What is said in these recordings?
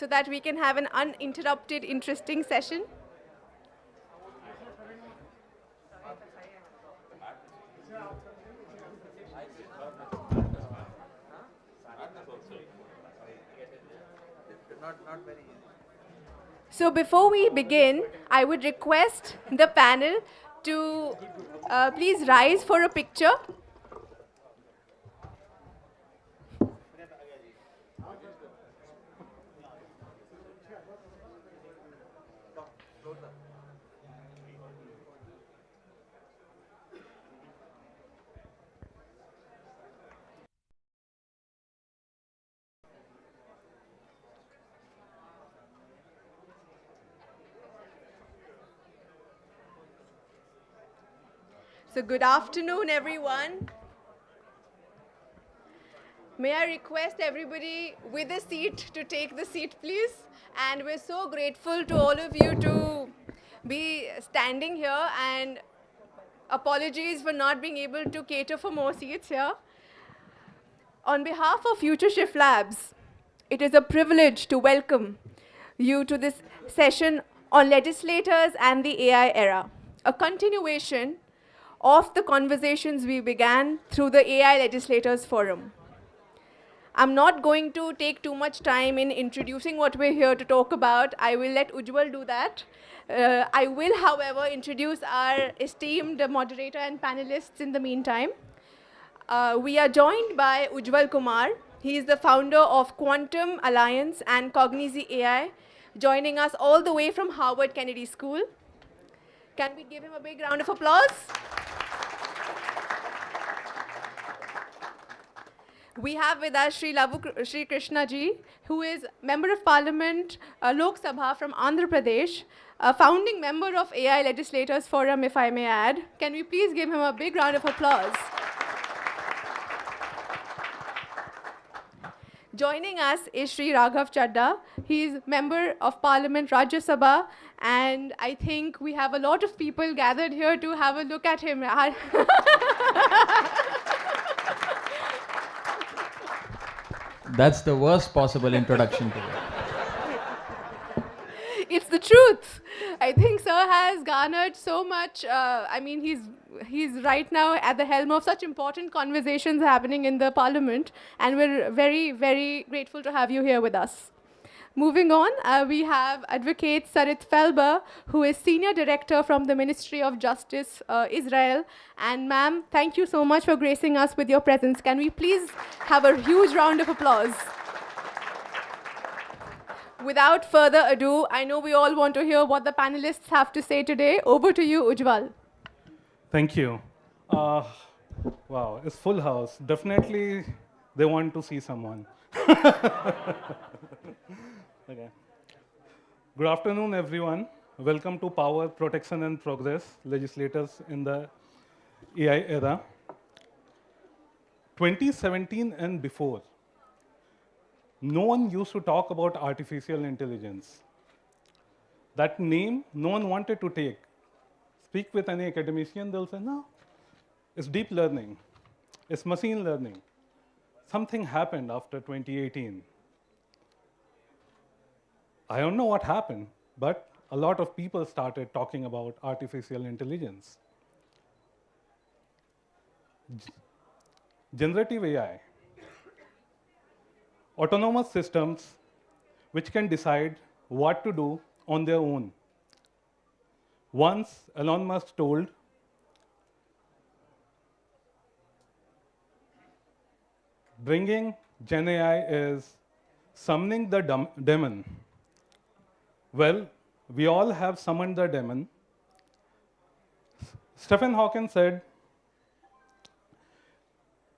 so that we can have an uninterrupted, interesting session. So before we begin, I would request the panel to please rise for a picture. So good afternoon, everyone. May I request everybody with a seat to take the seat, please? And we're so grateful to all of you to be standing here, and apologies for not being able to cater for more seats here. On behalf of Future Shift Labs, it is a privilege to welcome you to this session on legislators and the AI era, a continuation of the conversations we began through the AI Legislators Forum. I'm not going to take too much time in introducing what we're here to talk about. I will let Ujjwal do that. I will, however, introduce our esteemed moderator and panelists in the meantime. We are joined by Ujjwal Kumar. He is the founder of Quantum Alliance and Cognizy AI, joining us all the way from Harvard Kennedy School. Can we give him a big round of applause? We have with us Shri Krishna ji, who is Member of Parliament, Lok Sabha from Andhra Pradesh, a founding member of AI Legislators Forum, if I may add. Can we please give him a big round of applause? Joining us is Shri Raghav Chadda. He is Member of Parliament, Rajya Sabha, and I think we have a lot of people gathered here to have a look at him. That's the worst possible introduction to it. It's the truth. I think Sir has garnered so much. He's right now at the helm of such important conversations happening in the Parliament, and we're very, very grateful to have you here with us. Moving on, we have Advocate Sarit Felber, who is Senior Director from the Ministry of Justice, Israel. And ma'am, thank you so much for gracing us with your presence. Can we please have a huge round of applause? Without further ado, I know we all want to hear what the panelists have to say today. Over to you, Ujjwal. Thank you. Wow, it's full house. Definitely they want to see someone. Okay. Good afternoon, everyone. Welcome to Power, Protection and Progress, Legislators in the AI era. 2017 and before, no one used to talk about artificial intelligence. That name, no one wanted to take. Speak with any academician, they'll say, no, it's deep learning, it's machine learning. Something happened after 2018. I don't know what happened, but a lot of people started talking about artificial intelligence. Generative AI, autonomous systems which can decide what to do on their own. Once Elon Musk told, bringing Gen AI is summoning the demon. Well, we all have summoned the demon. Stephen Hawking said,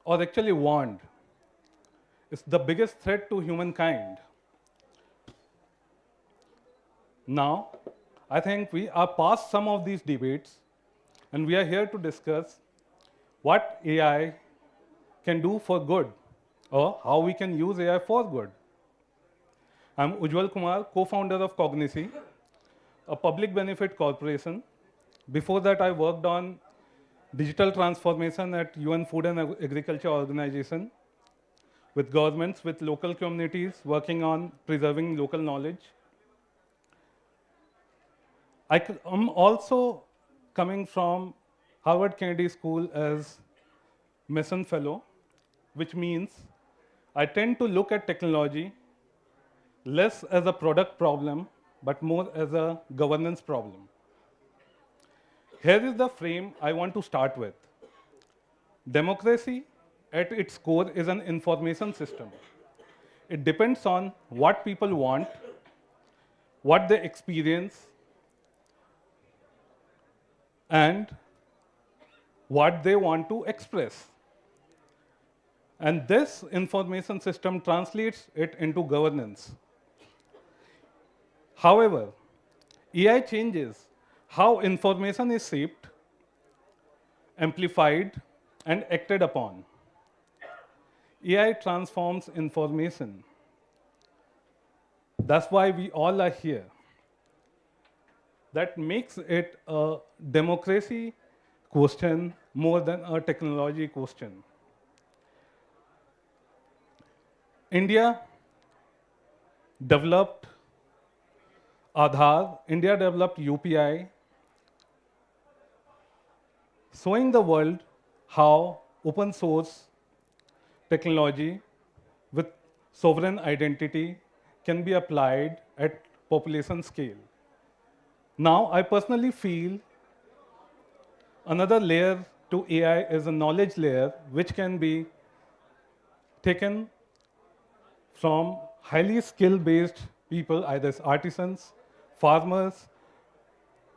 or actually warned, it's the biggest threat to humankind. Now, I think we are past some of these debates, and we are here to discuss what AI can do for good, or how we can use AI for good. I'm Ujjwal Kumar, co-founder of Cognizy, a public benefit corporation. Before that, I worked on digital transformation at UN Food and Agriculture Organization. with governments, with local communities, working on preserving local knowledge. I'm also coming from Harvard Kennedy School as Mason Fellow, which means I tend to look at technology less as a product problem, but more as a governance problem. Here is the frame I want to start with. Democracy, at its core, is an information system. It depends on what people want, what they experience, and what they want to express. And this information system translates it into governance. However, AI changes how information is shaped, amplified, and acted upon. AI transforms information. That's why we all are here. That makes it a democracy question more than a technology question. India developed Aadhaar, India developed UPI, showing the world how open source technology with sovereign identity can be applied at population scale. Now, I personally feel another layer to AI is a knowledge layer, which can be taken from highly skill-based people, either as artisans, farmers.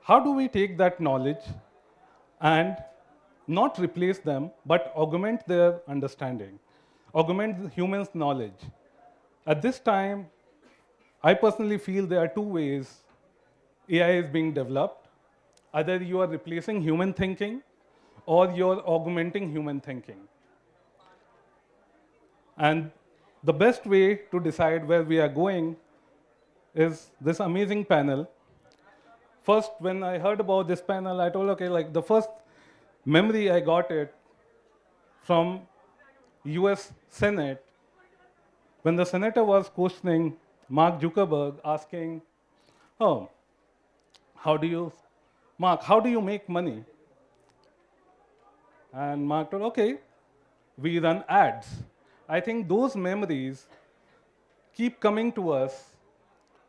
How do we take that knowledge and not replace them, but augment their understanding, augment the humans' knowledge? At this time, I personally feel there are two ways AI is being developed. Either you are replacing human thinking or you're augmenting human thinking. And the best way to decide where we are going is this amazing panel. First, when I heard about this panel, I told, okay, like the first memory I got it from US Senate, when the senator was questioning Mark Zuckerberg, asking, oh, how do you make money? And Mark told, okay, we run ads. I think those memories keep coming to us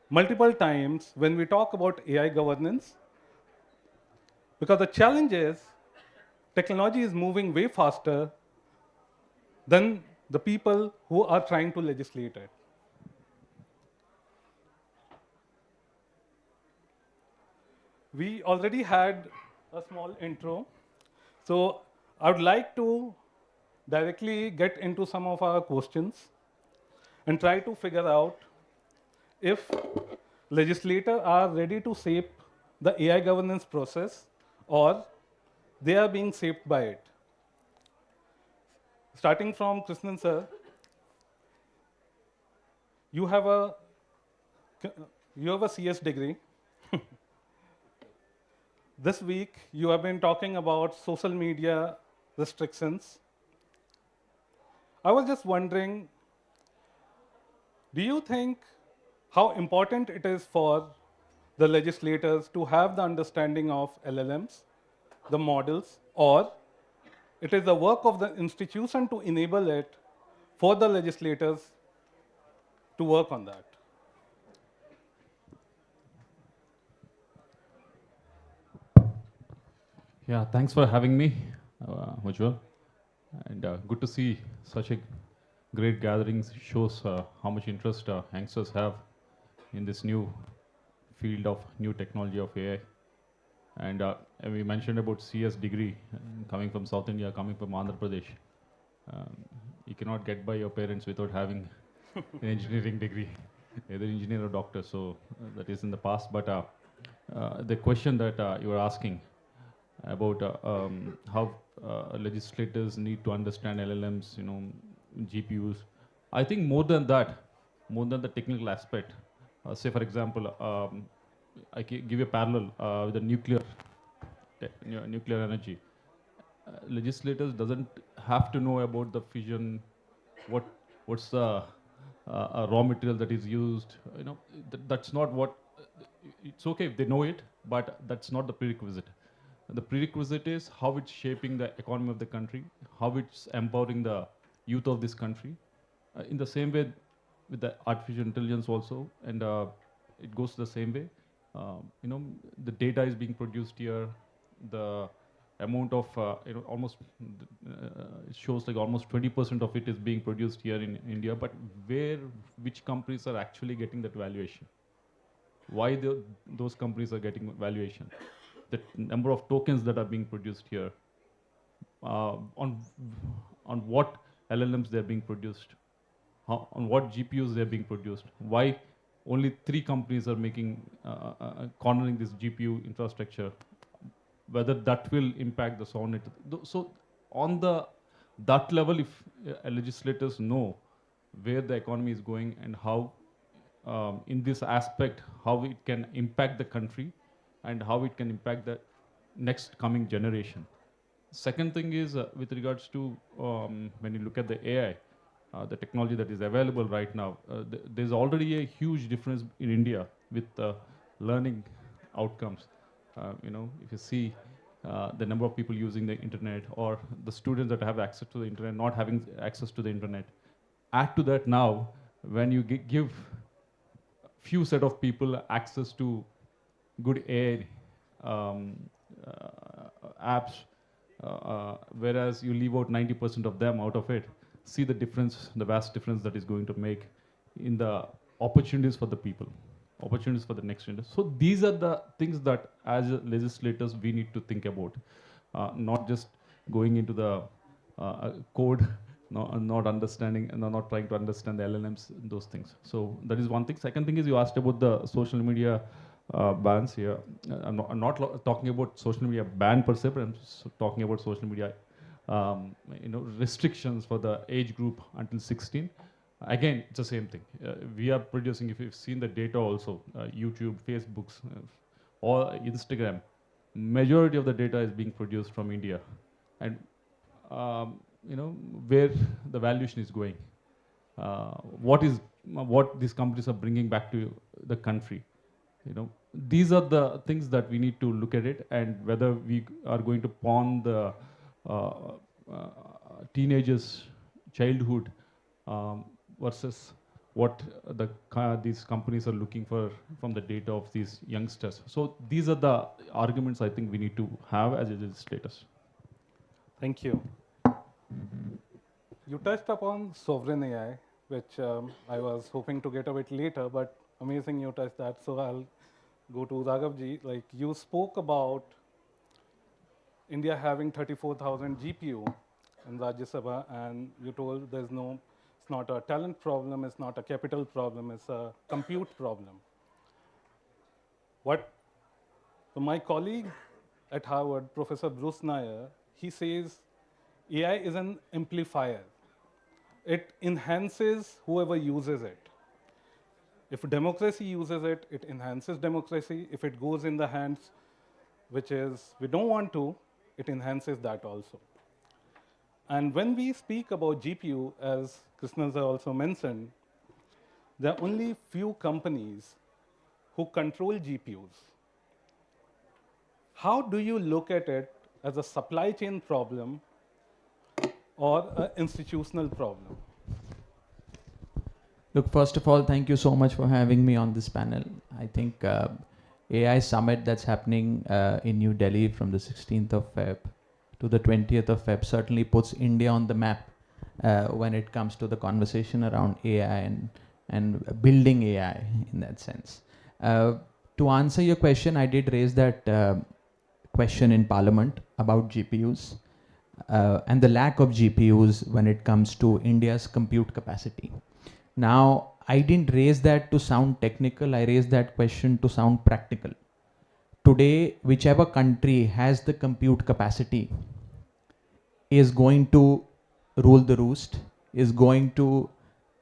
multiple times when we talk about AI governance, because the challenge is technology is moving way faster than the people who are trying to legislate it. We already had a small intro, so I would like to directly get into some of our questions and try to figure out if legislators are ready to shape the AI governance process or they are being shaped by it. Starting from Krishnan sir, you have a CS degree. This week, you have been talking about social media restrictions. I was just wondering, do you think how important it is for the legislators to have the understanding of LLMs, the models, or it is the work of the institution to enable it for the legislators to work on that? Yeah, thanks for having me, Ujjwal. And good to see such a great gathering. Shows how much interest youngsters have in this new field of new technology of AI. And we mentioned about CS degree, coming from South India, coming from Andhra Pradesh. You cannot get by your parents without having an engineering degree, either engineer or doctor. So that is in the past. But the question that you were asking about how legislators need to understand LLMs, GPUs. I think more than that, more than the technical aspect. Say, for example, I give a parallel with the nuclear energy. Legislators doesn't have to know about the fission, what what's the raw material that is used. That's not what. It's okay if they know it, but that's not the prerequisite. The prerequisite is how it's shaping the economy of the country, how it's empowering the youth of this country. In the same way with the artificial intelligence also, and it goes the same way. The data is being produced here, the amount of, almost, it shows like almost 20% of it is being produced here in India, but which companies are actually getting that valuation? Why those companies are getting valuation? The number of tokens that are being produced here, on what LLMs they're being produced, on what GPUs they're being produced, why only 3 companies are making, cornering this GPU infrastructure, whether that will impact the sovereignty. So on that level, if legislators know where the economy is going and how, in this aspect, how it can impact the country and how it can impact the next coming generation. Second thing is with regards to when you look at the AI, the technology that is available right now, there's already a huge difference in India with learning outcomes. If you see the number of people using the internet, or the students that have access to the internet not having access to the internet. Add to that now, when you give few set of people access to good AI apps, whereas you leave out 90% of them out of it, see the difference, the vast difference that is going to make in the opportunities for the people, opportunities for the next generation. So these are the things that as legislators we need to think about, not just going into the code, not understanding, and not trying to understand the LLMs, those things. So that is one thing. Second thing is, you asked about the social media bans here. I'm not talking about social media ban per se, but I'm talking about social media restrictions for the age group until 16. Again, it's the same thing. We are producing, if you've seen the data also, YouTube, Facebooks, or Instagram, majority of the data is being produced from India. And where the valuation is going, what these companies are bringing back to the country. These are the things that we need to look at it, and whether we are going to pawn the teenagers' childhood versus what these companies are looking for from the data of these youngsters. So these are the arguments I think we need to have as legislators. Thank you. You touched upon sovereign AI, which I was hoping to get a bit later, but amazing you touched that. So I'll go to Raghavji. Like, you spoke about India having 34,000 GPU in Rajya Sabha, and you told it's not a talent problem, it's not a capital problem, it's a compute problem. So my colleague at Harvard, Professor Bruce Nair, he says AI is an amplifier. It enhances whoever uses it. If democracy uses it, it enhances democracy. If it goes in the hands which is we don't want to, it enhances that also. And when we speak about GPU, as Krishnaza also mentioned, there are only few companies who control GPUs. How do you look at it as a supply chain problem or an institutional problem? Look, first of all, thank you so much for having me on this panel. I think AI summit that's happening in New Delhi from the 16th of Feb to the 20th of Feb certainly puts India on the map when it comes to the conversation around AI and building AI in that sense. To answer your question, I did raise that question in Parliament about GPUs and the lack of GPUs when it comes to India's compute capacity. Now, I didn't raise that to sound technical, I raised that question to sound practical. Today, whichever country has the compute capacity is going to rule the roost, is going to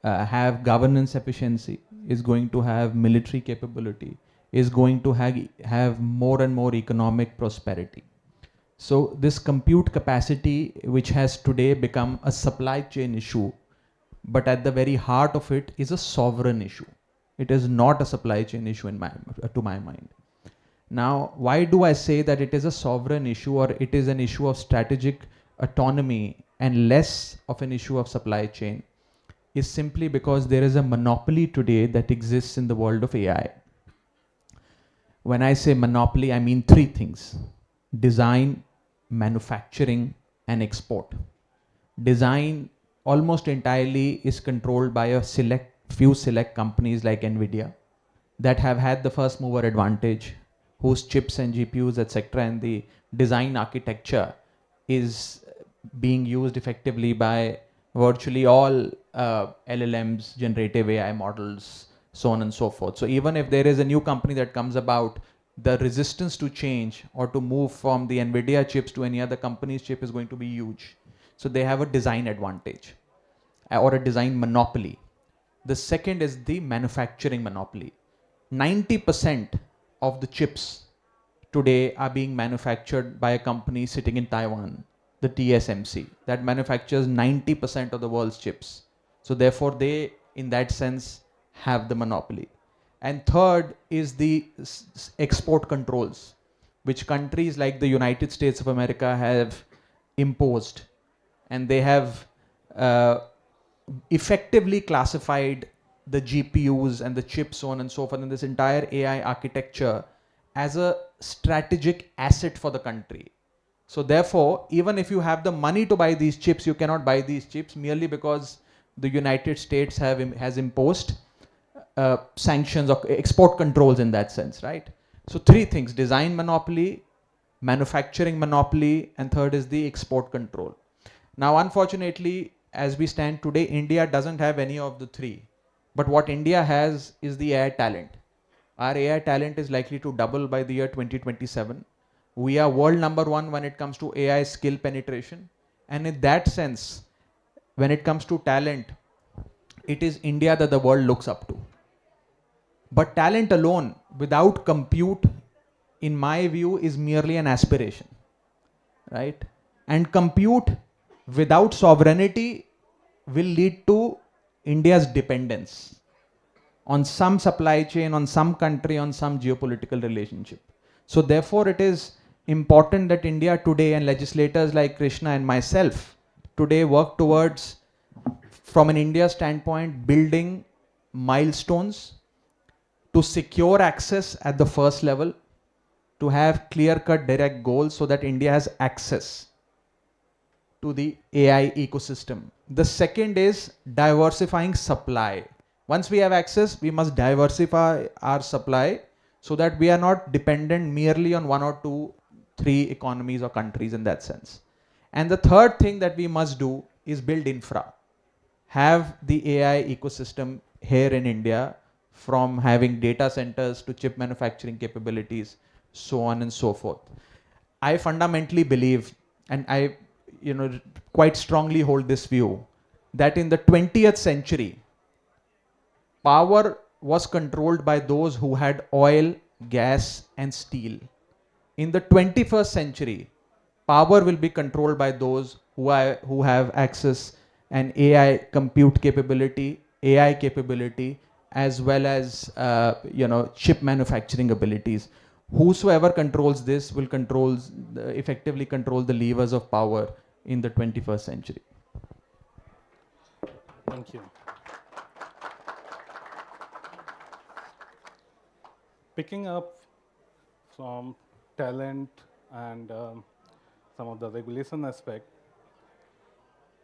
have governance efficiency, is going to have military capability, is going to have more and more economic prosperity. So this compute capacity, which has today become a supply chain issue, but at the very heart of it is a sovereign issue. It is not a supply chain issue to my mind. Now, why do I say that it is a sovereign issue, or it is an issue of strategic autonomy and less of an issue of supply chain? Is simply because there is a monopoly today that exists in the world of AI. When I say monopoly, I mean three things: design, manufacturing, and export. Design almost entirely is controlled by a few select companies like NVIDIA that have had the first mover advantage, whose chips and GPUs, etc., and the design architecture is being used effectively by virtually all LLMs, generative AI models, so on and so forth. So even if there is a new company that comes about, the resistance to change or to move from the NVIDIA chips to any other company's chip is going to be huge. So they have a design advantage or a design monopoly. The second is the manufacturing monopoly. 90% of the chips today are being manufactured by a company sitting in Taiwan, the TSMC, that manufactures 90% of the world's chips. So therefore they, in that sense, have the monopoly. And third is the export controls, which countries like the United States of America have imposed, and they have effectively classified the GPUs and the chips, so on and so forth, and this entire AI architecture as a strategic asset for the country. So therefore, even if you have the money to buy these chips, you cannot buy these chips merely because the United States has imposed sanctions or export controls in that sense, right? So three things: design monopoly, manufacturing monopoly, and third is the export control. Now, unfortunately, as we stand today, India doesn't have any of the three. But what India has is the AI talent. Our AI talent is likely to double by the year 2027. We are world number one when it comes to AI skill penetration. And in that sense, when it comes to talent, it is India that the world looks up to. But talent alone, without compute, in my view, is merely an aspiration, right? And compute without sovereignty will lead to India's dependence on some supply chain, on some country, on some geopolitical relationship. So therefore, it is important that India today, and legislators like Krishna and myself today, work towards, from an India standpoint, building milestones to secure access at the first level, to have clear-cut direct goals so that India has access to the AI ecosystem. The second is diversifying supply. Once we have access, we must diversify our supply so that we are not dependent merely on one or two, three economies or countries in that sense. And the third thing that we must do is build infra. Have the AI ecosystem here in India, from having data centers to chip manufacturing capabilities, so on and so forth. I fundamentally believe, and I quite strongly hold this view, that in the 20th century, power was controlled by those who had oil, gas, and steel. In the 21st century, power will be controlled by those who have access and AI compute capability, AI capability, as well as chip manufacturing abilities. Whosoever controls this will effectively control the levers of power in the 21st century. Thank you. Picking up from talent and some of the regulation aspect,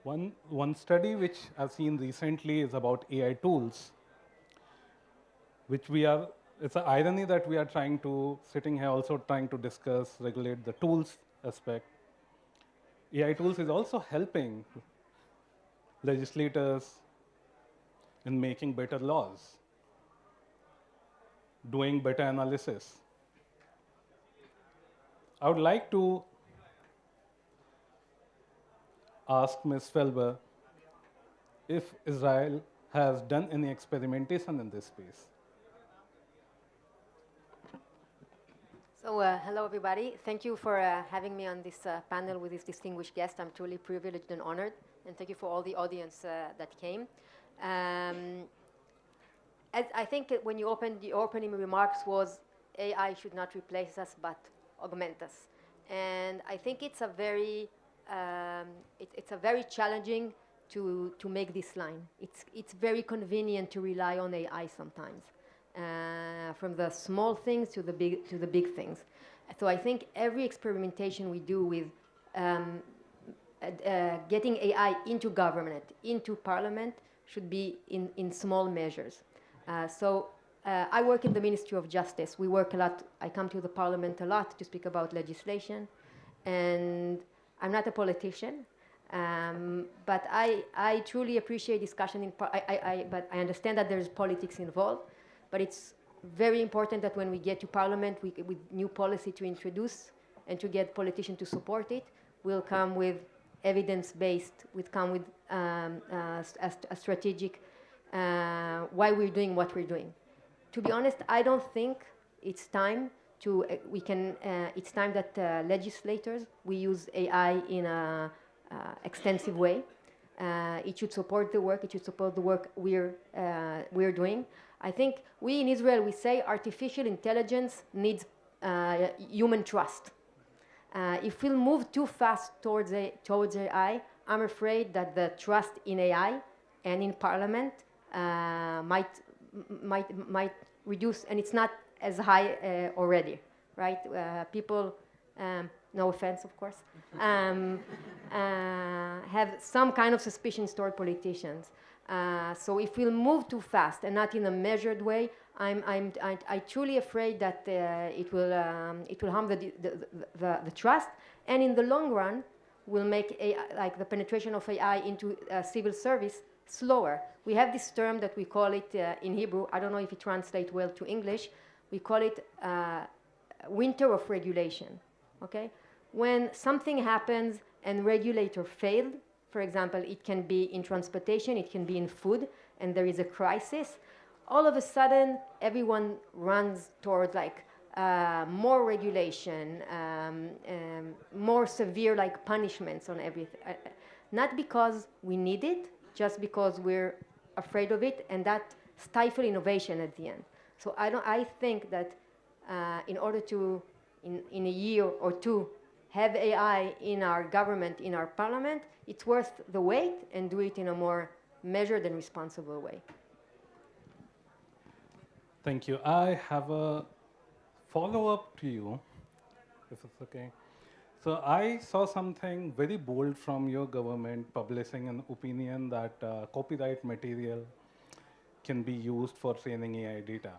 one study which I've seen recently is about AI tools, which it's an irony that we are sitting here also trying to discuss, regulate the tools aspect. AI tools is also helping legislators in making better laws, doing better analysis. I would like to ask Ms. Felber if Israel has done any experimentation in this space. So hello, everybody. Thank you for having me on this panel with this distinguished guest. I'm truly privileged and honored and thank you for all the audience that came. As I think when you opened, the opening remarks was AI should not replace us but augment us. And I think it's a very, it's a very challenging to make this line. It's very convenient to rely on AI sometimes, from the small things to the big things. So I think every experimentation we do with getting AI into government, into parliament, should be in small measures. I work in the Ministry of Justice. We work a lot. I come to the parliament a lot to speak about legislation. And I'm not a politician, but I truly appreciate discussion. But I understand that there's politics involved. But it's very important that when we get to parliament with new policy to introduce and to get politicians to support it, we'll come with evidence-based, we'll come with a strategic why we're doing what we're doing. To be honest, I don't think it's time to, it's time that legislators, we use AI in an extensive way. It should support the work, it should support the work we're doing. I think we in Israel, we say artificial intelligence needs human trust. If we'll move too fast towards AI, I'm afraid that the trust in AI and in parliament might reduce, and it's not as high already, right? People, no offense, of course, have some kind of suspicions toward politicians. So if we'll move too fast and not in a measured way, I'm truly afraid that it will harm the trust, and in the long run, will make AI, like the penetration of AI into civil service slower. We have this term that we call it in Hebrew, I don't know if it translates well to English, we call it winter of regulation, okay? When something happens and regulator failed, for example, it can be in transportation, it can be in food, and there is a crisis, all of a sudden, everyone runs towards like more regulation, more severe like punishments on everything. Not because we need it, just because we're afraid of it, and that stifles innovation at the end. So I think that in order to, in a year or two, have AI in our government, in our parliament, it's worth the wait and do it in a more measured and responsible way. Thank you. I have a follow-up to you, if it's okay. So I saw something very bold from your government publishing an opinion that copyright material can be used for training AI data.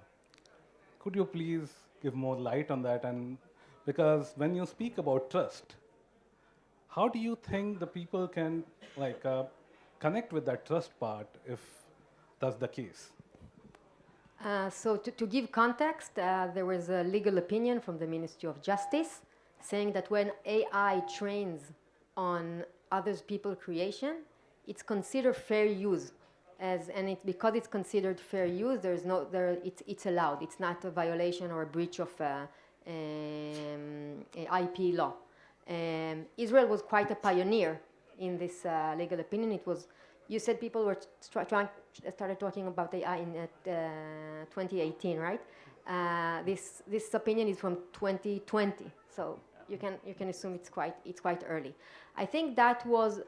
Could you please give more light on that? And because when you speak about trust, how do you think the people can connect with that trust part if that's the case? So to give context, there was a legal opinion from the Ministry of Justice saying that when AI trains on other people's creation, it's considered fair use. Because it's considered fair use, it's allowed. It's not a violation or a breach of IP law. Israel was quite a pioneer in this legal opinion. It was, you said people were started talking about AI in 2018, right? This opinion is from 2020, so you can assume it's quite early. I think that was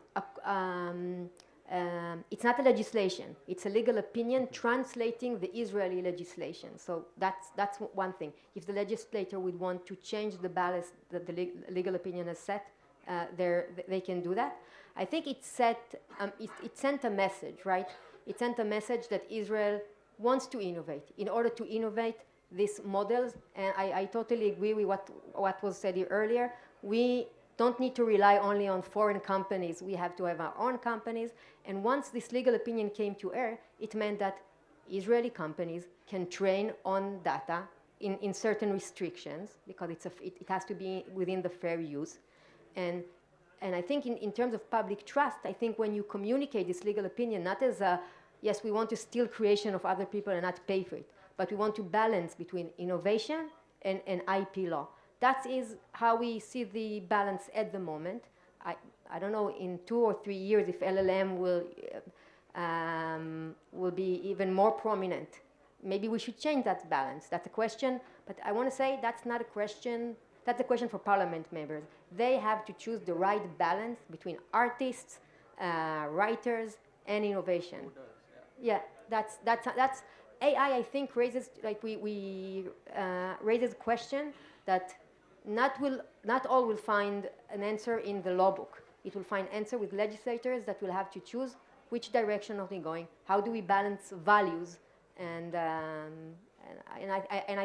it's not a legislation; it's a legal opinion translating the Israeli legislation. So that's one thing. If the legislator would want to change the balance that the legal opinion has set, they can do that. I think it sent a message, right? It sent a message that Israel wants to innovate. In order to innovate these models, and I totally agree with what was said here earlier, we don't need to rely only on foreign companies. We have to have our own companies. And once this legal opinion came to air, it meant that Israeli companies can train on data in certain restrictions, because it has to be within the fair use. And I think in terms of public trust, I think when you communicate this legal opinion, not as yes, we want to steal creation of other people and not pay for it, but we want to balance between innovation and IP law. That is how we see the balance at the moment. I don't know, in 2 or 3 years, if LLM will be even more prominent, maybe we should change that balance. That's a question, but I want to say that's not a question. That's a question for parliament members. They have to choose the right balance between artists, writers, and innovation. Yeah, that's AI. I think raises raises a question that not all will find an answer in the law book. It will find answer with legislators that will have to choose which direction are we going. How do we balance values and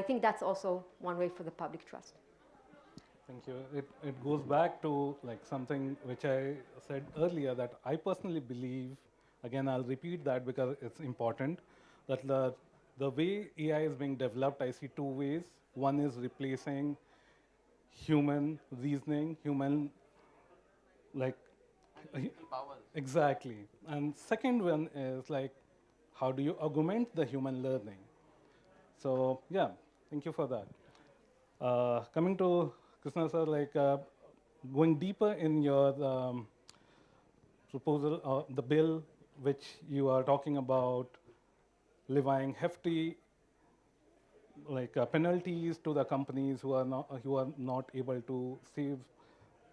I think that's also one way for the public trust. Thank you. It goes back to like something which I said earlier, that I personally believe, again, I'll repeat that because it's important, that the way AI is being developed, I see two ways. One is replacing human reasoning, human, like, exactly. And second one is like, how do you augment the human learning? So yeah, thank you for that. Coming to Krishna sir, like going deeper in your proposal, the bill which you are talking about, levying hefty penalties to the companies who are not able to save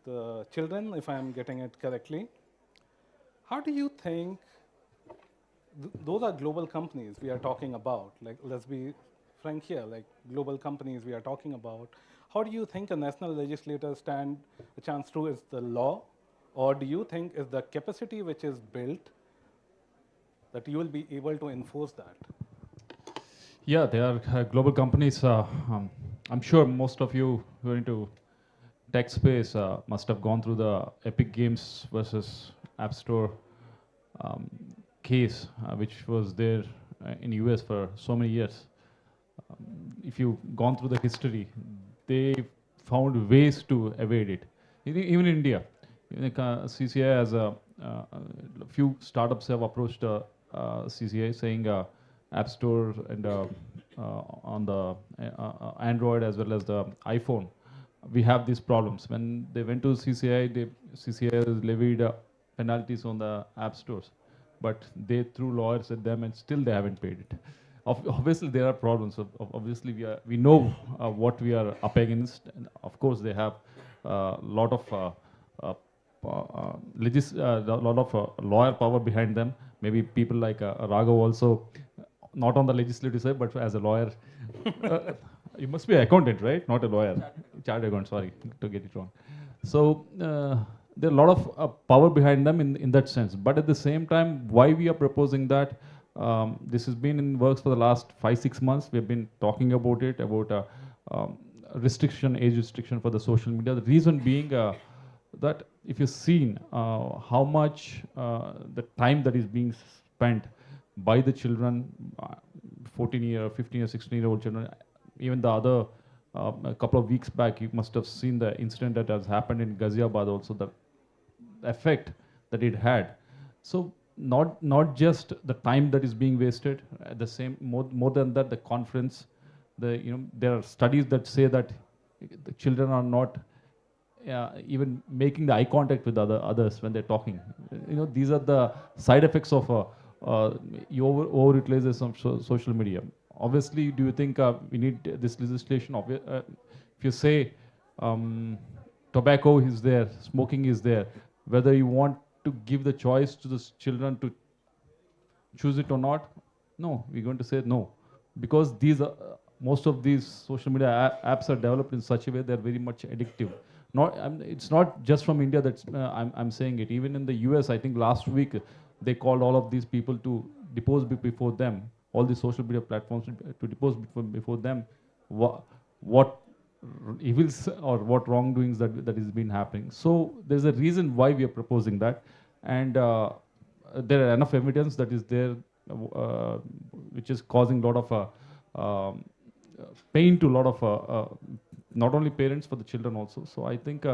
the children, if I am getting it correctly. How do you think those are global companies we are talking about? Like, let's be frank here, like global companies we are talking about. How do you think a national legislator stand a chance through is the law, or do you think is the capacity which is built that you will be able to enforce that? Yeah, they are global companies. I'm sure most of you who are into tech space must have gone through the Epic Games versus App Store case, which was there in US for so many years. If you've gone through the history, they found ways to evade it. Even in India, CCI has a few startups have approached CCI saying App Store and on the Android as well as the iPhone, we have these problems. When they went to CCI, CCI levied penalties on the app stores, but they threw lawyers at them and still they haven't paid it. Obviously, there are problems. Obviously, we know what we are up against. And of course, they have a lot of lawyer power behind them. Maybe people like Raghav also, not on the legislative side, but as a lawyer. You must be an accountant, right? Not a lawyer. Chartered accountant, sorry to get it wrong. So there are a lot of power behind them in that sense. But at the same time, why we are proposing that, this has been in works for the last 5-6 months. We've been talking about it, about age restriction for the social media. The reason being that if you've seen how much the time that is being spent by the children, 14-year, 15-year, 16-year-old children, even the other, a couple of weeks back, you must have seen the incident that has happened in Ghaziabad also, the effect that it had. So not just the time that is being wasted, at the same, more than that, the conference, there are studies that say that the children are not even making the eye contact with others when they're talking. These are the side effects of over-utilization of social media. Obviously, do you think we need this legislation? If you say tobacco is there, smoking is there, whether you want to give the choice to the children to choose it or not, no, we're going to say no. Because most of these social media apps are developed in such a way they're very much addictive. It's not just from India that's I'm saying it. Even in the US, I think last week, they called all of these people to depose before them, all the social media platforms to depose before them what evils or what wrongdoings that has been happening. So there's a reason why we are proposing that, and there are enough evidence that is there, which is causing a lot of pain to a lot of not only parents, for the children also. So I think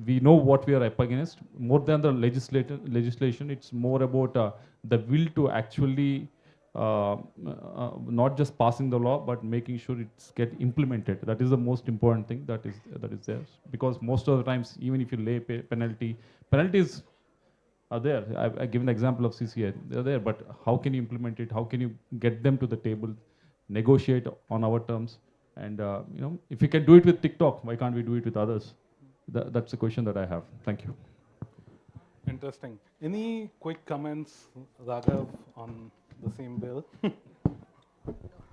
we know what we are up against. More than the legislation, it's more about the will to actually not just passing the law, but making sure it's get implemented. That is the most important thing that is there. Because most of the times, even if you lay penalties are there. I've given the example of CCA. They're there, but how can you implement it? How can you get them to the table, negotiate on our terms? And if we can do it with TikTok, why can't we do it with others? That's the question that I have. Thank you. Interesting. Any quick comments, Raghav, on the same bill?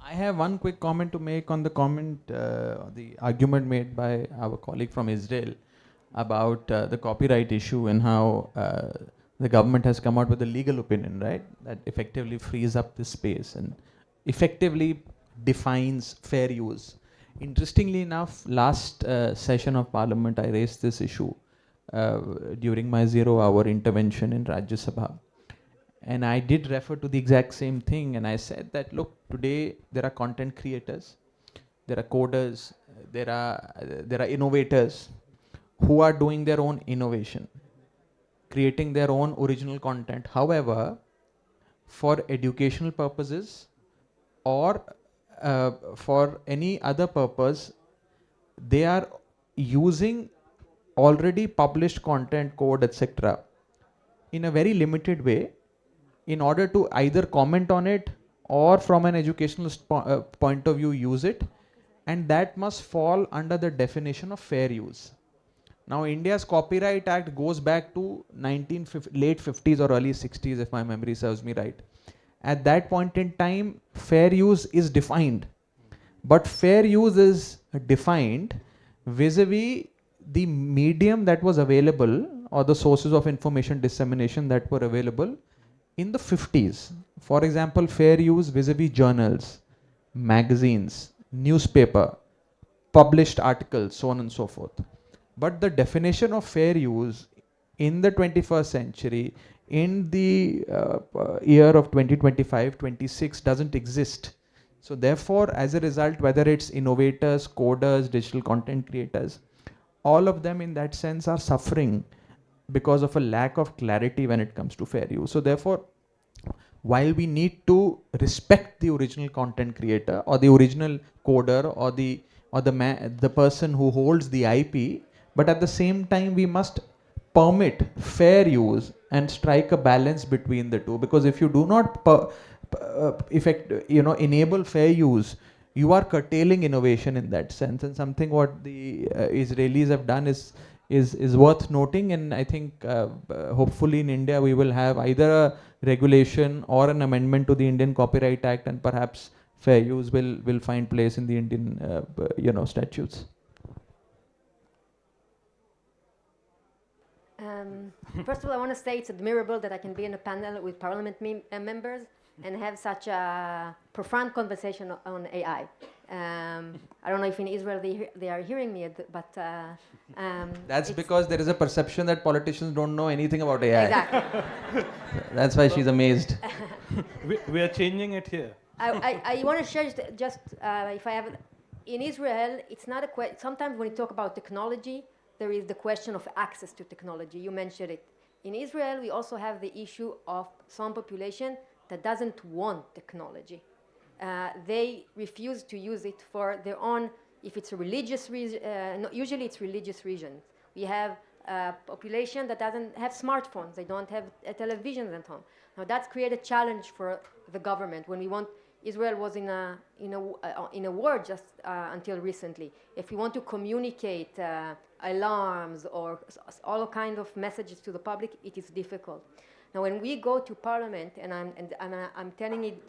I have one quick comment to make on the argument made by our colleague from Israel about the copyright issue and how the government has come out with a legal opinion, right, that effectively frees up this space and effectively defines fair use. Interestingly enough, last session of Parliament, I raised this issue during my 0-hour intervention in Rajya Sabha. And I did refer to the exact same thing, and I said that, look, today there are content creators, there are coders, there are innovators who are doing their own innovation, creating their own original content. However, for educational purposes or for any other purpose, they are using already published content, code, etc. in a very limited way in order to either comment on it or from an educational point of view use it, and that must fall under the definition of fair use. Now, India's Copyright Act goes back to late 50s or early 60s, if my memory serves me right. At that point in time, fair use is defined, but fair use is defined vis-a-vis the medium that was available or the sources of information dissemination that were available in the 50s. For example, fair use vis-a-vis journals, magazines, newspaper, published articles, so on and so forth. But the definition of fair use in the 21st century, in the year of 2025-26 doesn't exist. So therefore, as a result, whether it's innovators, coders, digital content creators, all of them in that sense are suffering because of a lack of clarity when it comes to fair use. So therefore, while we need to respect the original content creator or the original coder or the person who holds the IP, but at the same time we must permit fair use and strike a balance between the two, because if you do not enable fair use, you are curtailing innovation in that sense. And something what the Israelis have done is worth noting, and I think hopefully in India we will have either a regulation or an amendment to the Indian Copyright Act, and perhaps fair use will find place in the Indian statutes. First of all, I want to say it's admirable that I can be in a panel with parliament members and have such a profound conversation on AI. I don't know if in Israel they are hearing me, but that's because there is a perception that politicians don't know anything about AI. Exactly. That's why she's amazed. We are changing it here. I want to share just if I have in Israel, it's not a question. Sometimes when you talk about technology, there is the question of access to technology. You mentioned it. In Israel, we also have the issue of some population that doesn't want technology. They refuse to use it for their own, if it's a religious reason, usually it's religious reasons. We have a population that doesn't have smartphones, they don't have televisions at home. Now that's created a challenge for the government. When we want, Israel was in a war just until recently. If we want to communicate alarms or all kinds of messages to the public, it is difficult. Now, when we go to Parliament, and I'm telling it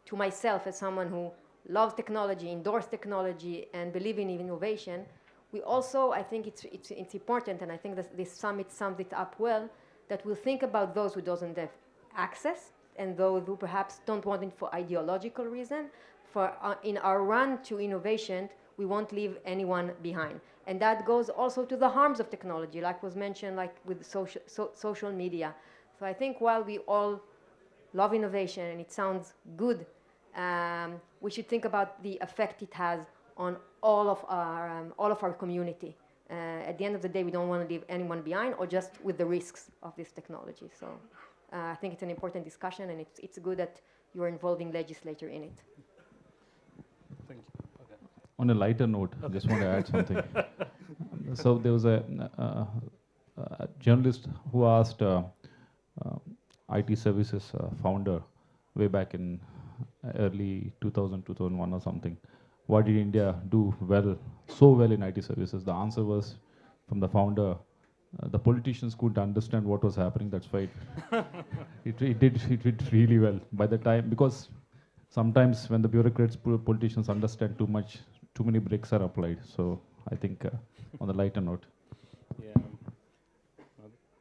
to myself as someone who loves technology, endorses technology, and believes in innovation, we also, I think it's important, and I think that this summit sums it up well, that we'll think about those who doesn't have access and those who perhaps don't want it for ideological reason. For in our run to innovation, we won't leave anyone behind. And that goes also to the harms of technology, like was mentioned, like with social media. So I think while we all love innovation and it sounds good, we should think about the effect it has on all of our community. At the end of the day, we don't want to leave anyone behind, or just with the risks of this technology. So I think it's an important discussion, and it's good that you're involving legislator in it. Thank you. Okay. On a lighter note, I just want to add something. So there was a journalist who asked uh, IT services founder way back in early 2000, 2001 or something, why did India do so well in IT services? The answer was from the founder, the politicians couldn't understand what was happening. That's why it did really well by the time, because sometimes when the bureaucrats, politicians understand too much, too many bricks are applied. So I think on the lighter note. Yeah.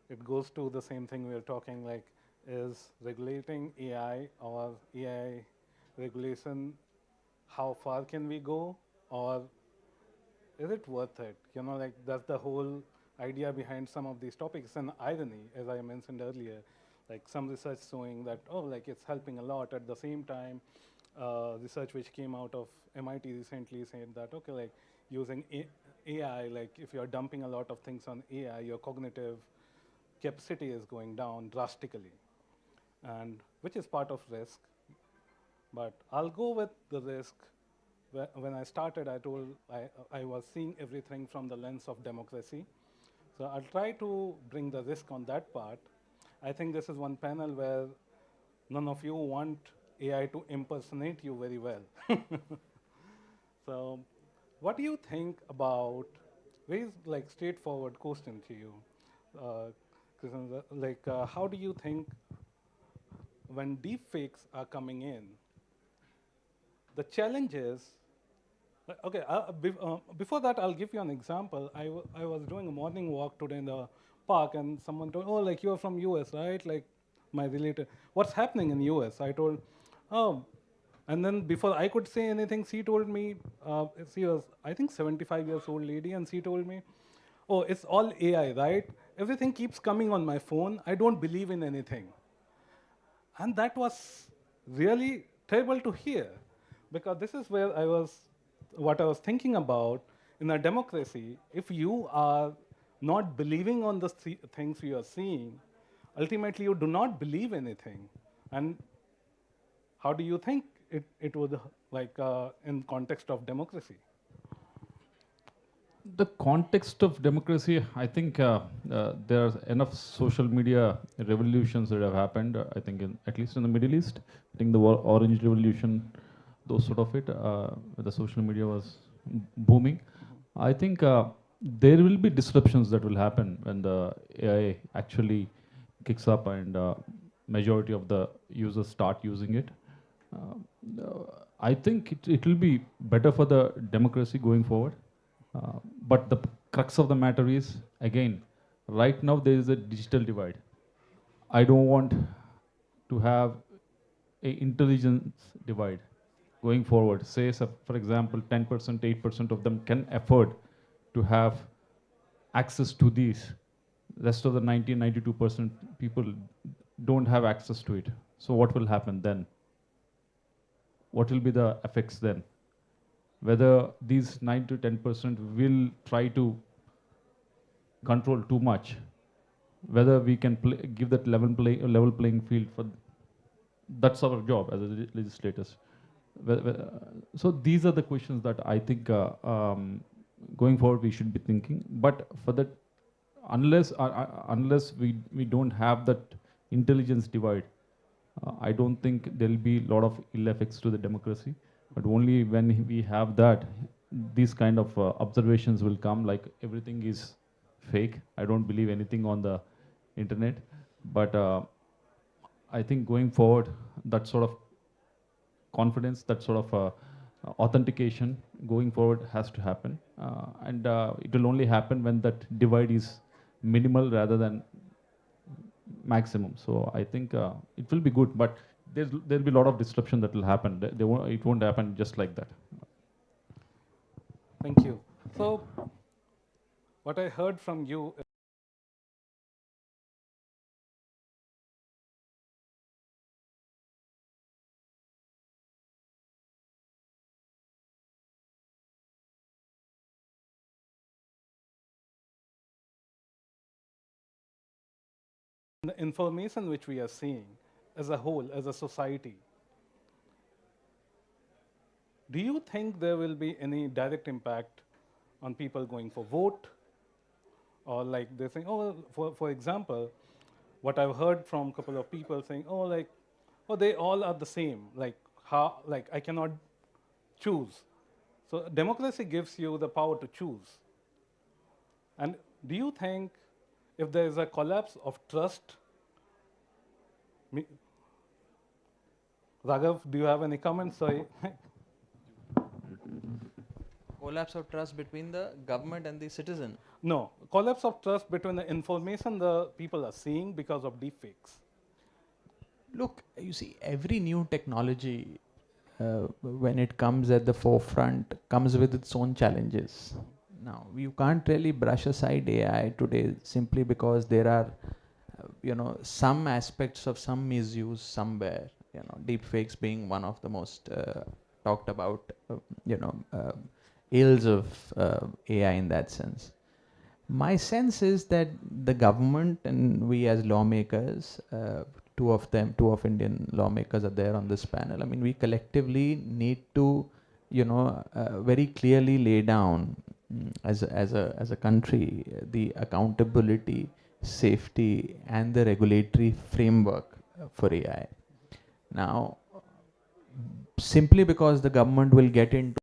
It goes to the same thing we are talking, like, is regulating AI or AI regulation, how far can we go, or is it worth it? You know, like, that's the whole idea behind some of these topics. And irony, as I mentioned earlier, like some research showing that, oh, like it's helping a lot. At the same time, research which came out of MIT recently said that, okay, like using AI, like if you're dumping a lot of things on AI, your cognitive capacity is going down drastically, and which is part of risk. But I'll go with the risk. When I started, I told I was seeing everything from the lens of democracy. So I'll try to bring the risk on that part. I think this is one panel where none of you want AI to impersonate you very well. So what do you think about, very like straightforward question to you, Krishan, like how do you think when deepfakes are coming in, the challenge is, okay, before that, I'll give you an example. I was doing a morning walk today in the park, and someone told, oh, like, you're from US, right? Like, my relative, what's happening in US? I told, oh, and then before I could say anything, she told me, she was, I think, 75 years old lady, and she told me, oh, it's all AI, right? Everything keeps coming on my phone. I don't believe in anything. And that was really terrible to hear, because this is where what I was thinking about. In a democracy, if you are not believing on the things you are seeing, ultimately you do not believe anything. And how do you think it would, like, in context of democracy? The context of democracy, I think there are enough social media revolutions that have happened. I think, at least in the Middle East, I think the Orange Revolution, those sort of it, where the social media was booming. I think there will be disruptions that will happen when the AI actually kicks up and majority of the users start using it. I think it will be better for the democracy going forward. But the crux of the matter is, again, right now there is a digital divide. I don't want to have a intelligence divide going forward. Say, so for example, 10%, 8% of them can afford to have access to these. Rest of the 92% people don't have access to it. So what will happen then? What will be the effects then? Whether these 9 to 10% will try to control too much, whether we can give that level playing field for, that's our job as legislators. So these are the questions that I think going forward we should be thinking. But for that, unless we don't have that intelligence divide, I don't think there'll be a lot of ill effects to the democracy. But only when we have that, these kind of observations will come, like everything is fake. I don't believe anything on the internet. But I think going forward, that sort of confidence, that sort of authentication going forward has to happen. And it will only happen when that divide is minimal rather than maximum. So I think it will be good, but there'll be a lot of disruption that will happen. It won't happen just like that. Thank you. So what I heard from you is the information which we are seeing as a whole, as a society, do you think there will be any direct impact on people going for vote? Or like they're saying, oh, for example, what I've heard from a couple of people saying, oh, like, oh, they all are the same. Like, how, like, I cannot choose. So democracy gives you the power to choose. And do you think if there is a collapse of trust, Raghav, do you have any comments? Sorry. Collapse of trust between the government and the citizen. No, collapse of trust between the information the people are seeing because of deepfakes. Look, you see, every new technology, when it comes at the forefront, comes with its own challenges. Now, you can't really brush aside AI today simply because there are, some aspects of some misuse somewhere. Deepfakes being one of the most talked about, ills of AI in that sense. My sense is that the government and we as lawmakers, two of Indian lawmakers are there on this panel. I mean, we collectively need to, very clearly lay down as a country the accountability, safety, and the regulatory framework for AI. Now, simply because the government will get into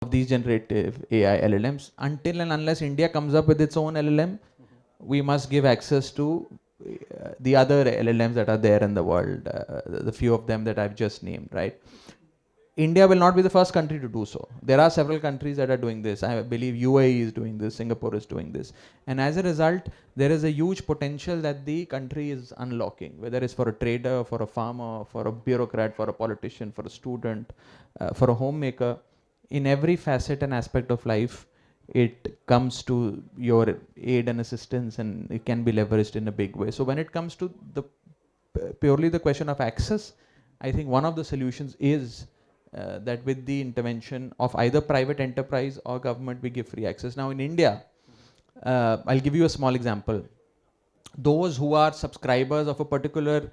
these generative AI LLMs, until and unless India comes up with its own LLM, we must give access to the other LLMs that are there in the world, the few of them that I've just named, right? India will not be the first country to do so. There are several countries that are doing this. I believe UAE is doing this, Singapore is doing this. And as a result, there is a huge potential that the country is unlocking, whether it's for a trader, for a farmer, for a bureaucrat, for a politician, for a student, for a homemaker. In every facet and aspect of life, it comes to your aid and assistance, and it can be leveraged in a big way. So when it comes to the purely the question of access, I think one of the solutions is that with the intervention of either private enterprise or government, we give free access. Now in India, I'll give you a small example. Those who are subscribers of a particular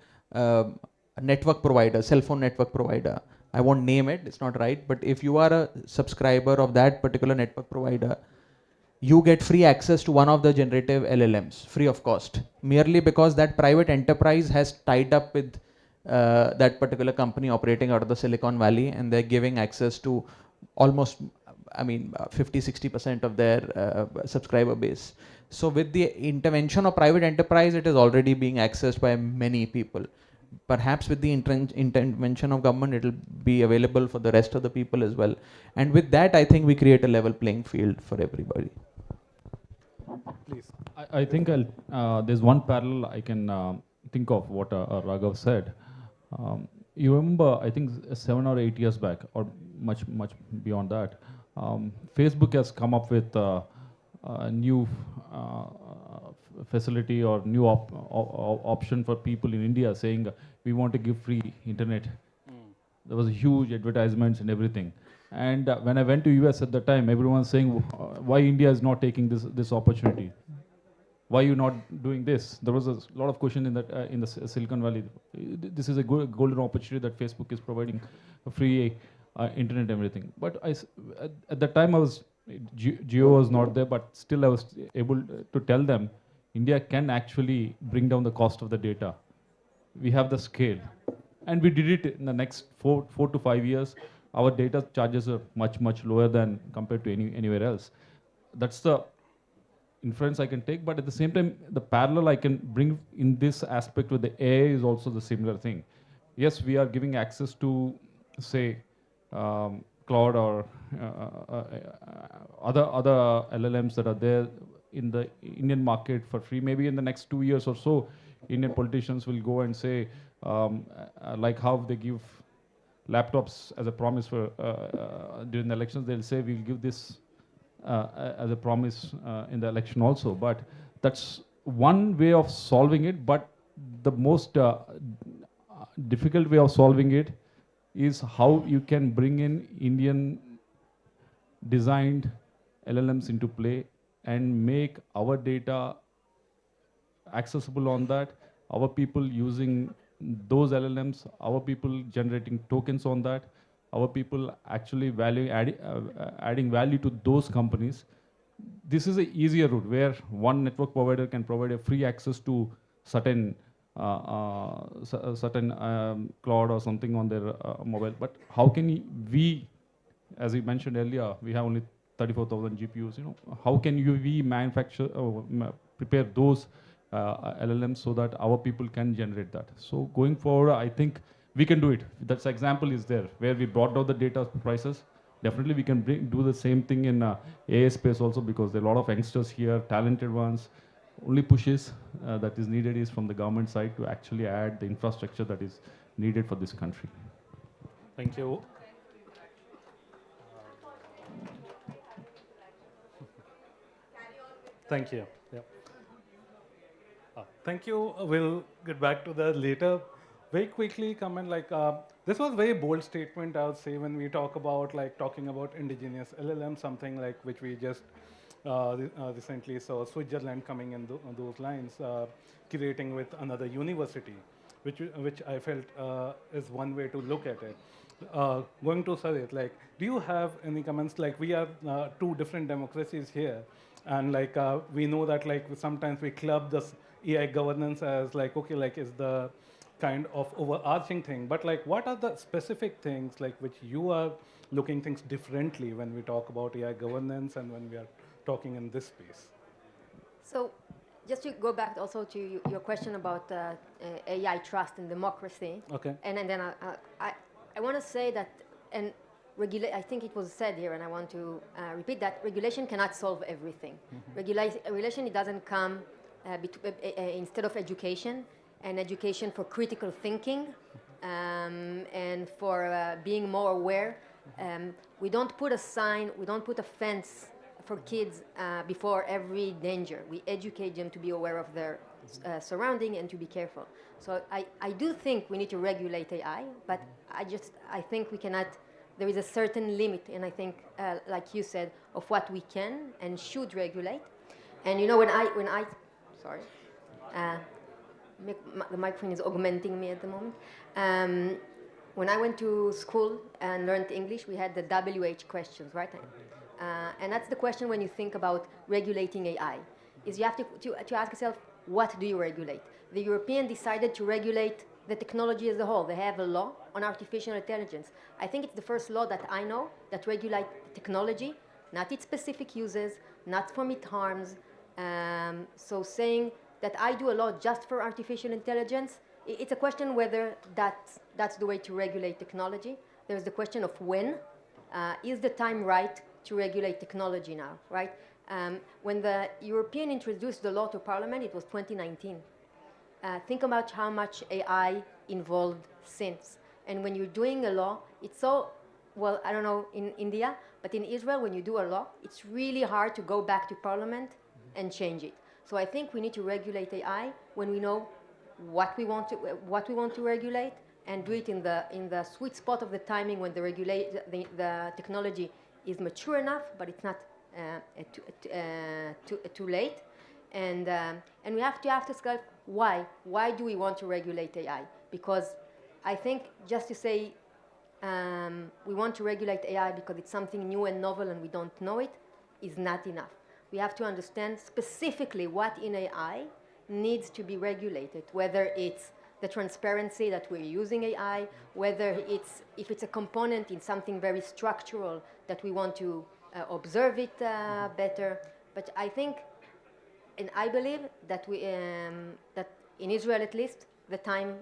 network provider, cell phone network provider, I won't name it, it's not right, but if you are a subscriber of that particular network provider, you get free access to one of the generative LLMs, free of cost, merely because that private enterprise has tied up with that particular company operating out of the Silicon Valley, and they're giving access to almost, 50-60% of their subscriber base. So with the intervention of private enterprise, it is already being accessed by many people. perhaps with the intervention of government, it will be available for the rest of the people as well. And with that, I think we create a level playing field for everybody. Please. I think there's one parallel I can think of what Raghav said. You remember, I think 7 or 8 years back, or much beyond that, Facebook has come up with a new facility or new option for people in India, saying we want to give free internet. There was huge advertisements and everything. And when I went to US at the time, everyone was saying, why India is not taking this opportunity? Why you not doing this? There was a lot of question in that in the Silicon Valley. This is a golden opportunity that Facebook is providing free internet and everything. But at the time I was, Geo was not there, but still I was able to tell them, India can actually bring down the cost of the data. We have the scale. And we did it in the next 4 to 5 years. Our data charges are much lower than compared to anywhere else. That's the inference I can take, but at the same time, the parallel I can bring in this aspect with the AI is also the similar thing. Yes, we are giving access to, say, Claude or other LLMs that are there in the Indian market for free. Maybe in the next 2 years or so, Indian politicians will go and say, like how they give laptops as a promise for during the elections, they'll say we'll give this as a promise in the election also. But that's one way of solving it, but the most difficult way of solving it is how you can bring in Indian designed LLMs into play and make our data accessible on that, our people using those LLMs, our people generating tokens on that, our people actually adding value to those companies. This is an easier route where one network provider can provide a free access to certain cloud or something on their mobile. But how can we, as you mentioned earlier, we have only 34,000 GPUs. How can we manufacture, prepare those LLMs so that our people can generate that? So going forward, I think we can do it. That example is there, where we brought down the data prices. Definitely we can do the same thing in AI space also, because there are a lot of youngsters here, talented ones. Only pushes that is needed is from the government side to actually add the infrastructure that is needed for this country. Thank you. Thank you. Yeah. Thank you. We'll get back to that later. Very quickly comment, this was very bold statement, I would say, when we talk about talking about indigenous LLM, something like which we just recently saw Switzerland coming in those lines, creating with another university, which I felt is one way to look at it. Going to Sarit, do you have any comments? We are two different democracies here, and we know that sometimes we club this AI governance as is the kind of overarching thing, but what are the specific things which you are looking things differently when we talk about AI governance and when we are talking in this space? So just to go back also to your question about AI trust and democracy. Okay. And then I want to say that, and I think it was said here, and I want to repeat that regulation cannot solve everything. Regulation, it doesn't come instead of education, and education for critical thinking and for being more aware. We don't put a sign, we don't put a fence for kids before every danger. We educate them to be aware of their surrounding and to be careful. So I do think we need to regulate AI, but I think we cannot. There is a certain limit, and I think, like you said, of what we can and should regulate. And when I sorry, the microphone is augmenting me at the moment. When I went to school and learned English, we had the WH questions, right? And that's the question when you think about regulating AI, is you have to ask yourself, what do you regulate? The European decided to regulate the technology as a whole. They have a law on artificial intelligence. I think it's the first law that I know that regulates technology, not its specific uses, not from its harms. So saying that I do a law just for artificial intelligence it's a question whether that's the way to regulate technology. There's the question of when. Is the time right to regulate technology now, right? When the European introduced the law to Parliament, it was 2019. Think about how much AI involved since. And when you're doing a law, it's so, well, I don't know in India, but in Israel, when you do a law, it's really hard to go back to Parliament and change it. So I think we need to regulate AI when we know what we want to regulate, and do it in the sweet spot of the timing when the technology is mature enough, but it's not too late. And we have to ask ourselves why. Why do we want to regulate AI? Because I think just to say we want to regulate AI because it's something new and novel and we don't know it is not enough. We have to understand specifically what in AI needs to be regulated, whether it's the transparency that we're using AI, whether if it's a component in something very structural that we want to observe it better. But I think, and I believe that that in Israel at least, the time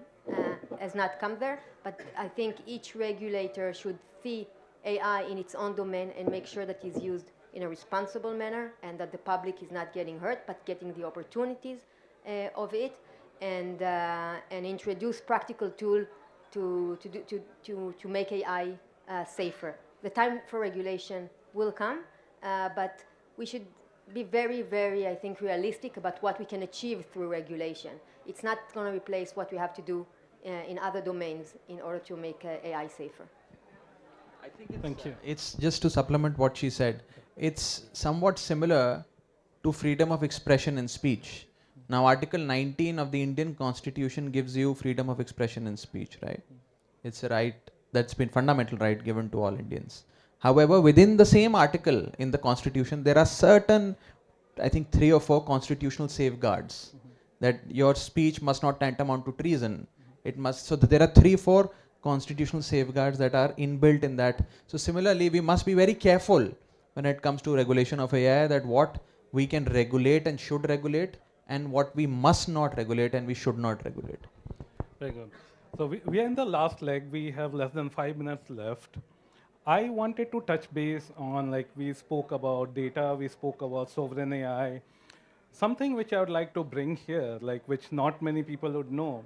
has not come there, but I think each regulator should see AI in its own domain and make sure that it's used in a responsible manner and that the public is not getting hurt, but getting the opportunities of it, and introduce practical tool to make AI safer. The time for regulation will come, but we should be very, very, I think, realistic about what we can achieve through regulation. It's not going to replace what we have to do in other domains in order to make AI safer. I think it's, Thank you. It's just to supplement what she said. It's somewhat similar to freedom of expression in speech. Now, Article 19 of the Indian Constitution gives you freedom of expression in speech, right? It's a right that's been fundamental right given to all Indians. However, within the same article in the Constitution, there are certain, I think 3 or 4 constitutional safeguards that your speech must not tantamount to treason. It must, so there are 3-4 constitutional safeguards that are inbuilt in that. So similarly, we must be very careful when it comes to regulation of AI, that what we can regulate and should regulate, and what we must not regulate and we should not regulate. Very good. So we are in the last leg. We have less than 5 minutes left. I wanted to touch base on, like, we spoke about data, we spoke about sovereign AI. Something which I would like to bring here, like which not many people would know,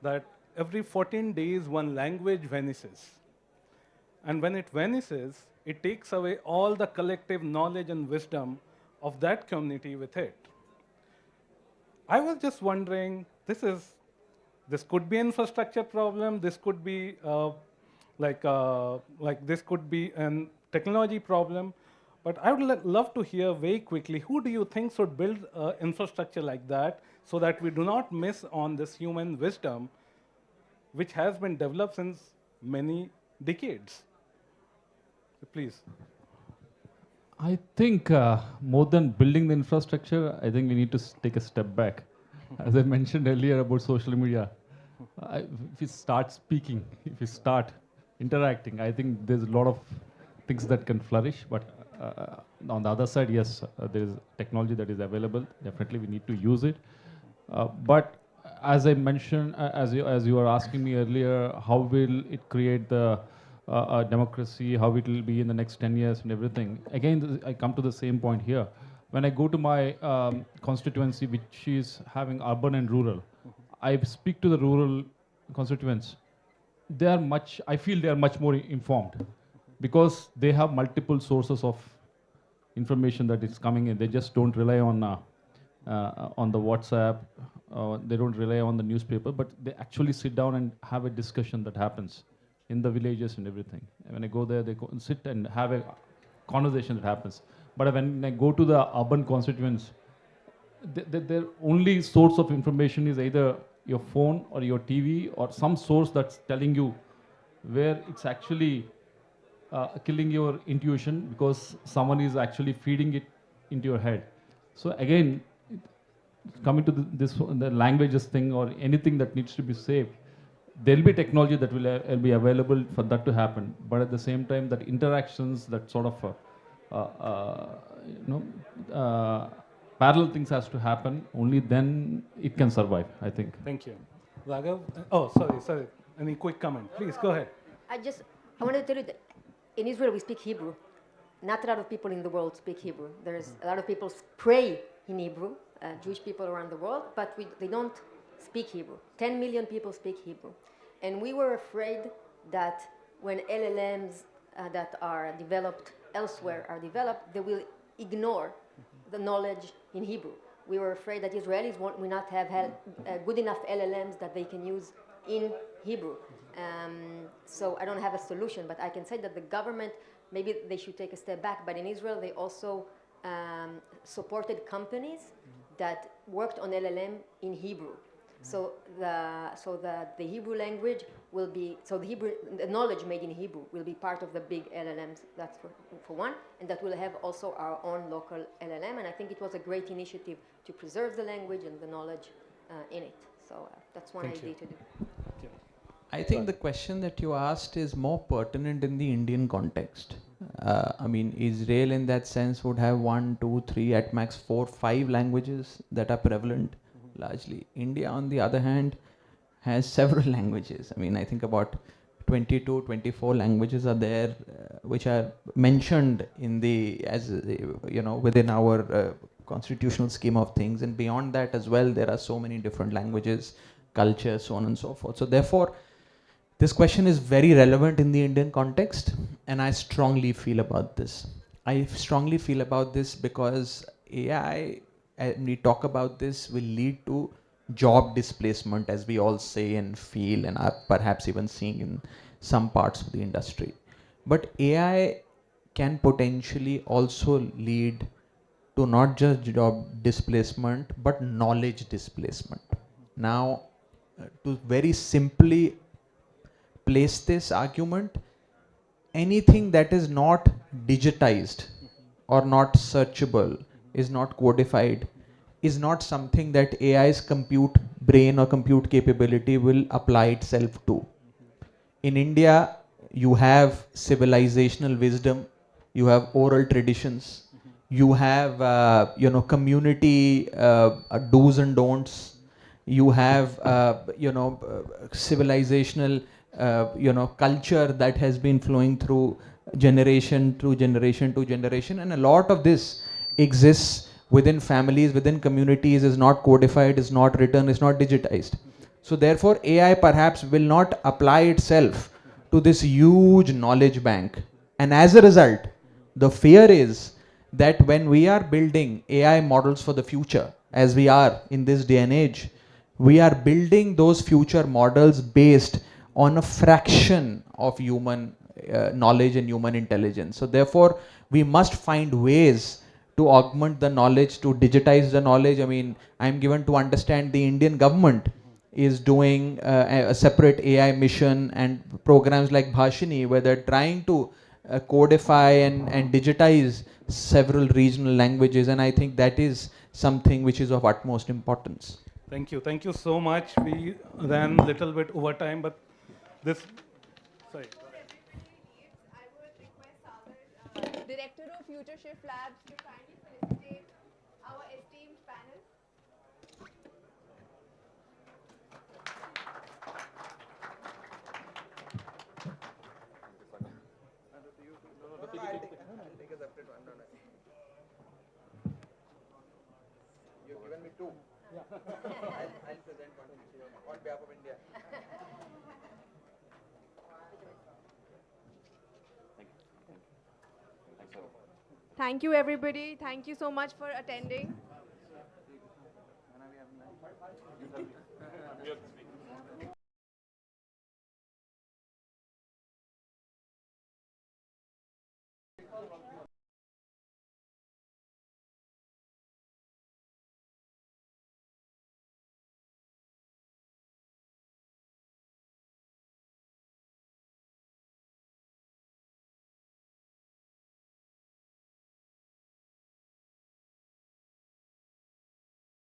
that every 14 days one language vanishes. And when it vanishes, it takes away all the collective knowledge and wisdom of that community with it. I was just wondering, this could be an infrastructure problem, this could be this could be an technology problem, but I would love to hear very quickly, who do you think should build infrastructure like that so that we do not miss on this human wisdom which has been developed since many decades? So please. I think more than building the infrastructure, I think we need to take a step back. As I mentioned earlier about social media, if we start speaking, if we start interacting, I think there's a lot of things that can flourish. But on the other side, yes, there is technology that is available. Definitely, we need to use it. But as I mentioned, as you were asking me earlier, how will it create the democracy, how it will be in the next 10 years and everything. Again, I come to the same point here. When I go to my constituency, which is having urban and rural, I speak to the rural constituents. I feel they are much more informed because they have multiple sources of information that is coming in. They just don't rely on the WhatsApp, they don't rely on the newspaper, but they actually sit down and have a discussion that happens in the villages and everything. And when I go there, they go and sit and have a conversation that happens. But when I go to the urban constituents, their only source of information is either your phone or your TV or some source that's telling you where it's actually killing your intuition because someone is actually feeding it into your head. So again, coming to the languages thing or anything that needs to be saved, there will be technology that will be available for that to happen. But at the same time, that interactions, that sort of parallel things has to happen. Only then it can survive, I think. Thank you. Raghav? Oh, sorry. Any quick comment? Please, go ahead. I want to tell you that in Israel we speak Hebrew. Not a lot of people in the world speak Hebrew. There's a lot of people pray in Hebrew, Jewish people around the world, but they don't speak Hebrew. 10 million people speak Hebrew. And we were afraid that when LLMs that are developed elsewhere are developed, they will ignore the knowledge in Hebrew. We were afraid that Israelis will not have good enough LLMs that they can use in Hebrew. So I don't have a solution, but I can say that the government, maybe they should take a step back, but in Israel they also supported companies that worked on LLM in Hebrew. So the Hebrew language will be, the knowledge made in Hebrew will be part of the big LLMs, that's for one, and that will have also our own local LLM, and I think it was a great initiative to preserve the language and the knowledge in it. So that's one idea to do. I think the question that you asked is more pertinent in the Indian context. I mean, Israel in that sense would have 1, 2, 3, at max 4, 5 languages that are prevalent largely. India, on the other hand, has several languages. I mean, I think about 22, 24 languages are there, which are mentioned in within our constitutional scheme of things. And beyond that as well, there are so many different languages, cultures, so on and so forth. So therefore, this question is very relevant in the Indian context, and I strongly feel about this. I strongly feel about this because AI, when we talk about this, will lead to job displacement, as we all say and feel and are perhaps even seeing in some parts of the industry. But AI can potentially also lead to not just job displacement, but knowledge displacement. Now, to very simply place this argument, anything that is not digitized or not searchable, is not codified, is not something that AI's compute brain or compute capability will apply itself to. In India, you have civilizational wisdom, you have oral traditions, you have community do's and don'ts, you have civilizational culture that has been flowing through generation to generation, and a lot of this exists within families, within communities, is not codified, is not written, is not digitized. So therefore AI perhaps will not apply itself to this huge knowledge bank, and as a result the fear is that when we are building AI models for the future, as we are in this day and age, we are building those future models based on a fraction of human knowledge and human intelligence. So therefore we must find ways to augment the knowledge, to digitize the knowledge. I mean, I'm given to understand the Indian government is doing a separate AI mission and programs like Bhashini, where they're trying to codify and digitize several regional languages, and I think that is something which is of utmost importance. Thank you. Thank you so much. We ran a little bit over time, but this, sorry. I would request Sagar, Director of Future Shift Labs, to kindly felicitate our esteemed panel. You've given me 2. I'll present one on behalf of India. Thank you, everybody. Thank you so much for attending.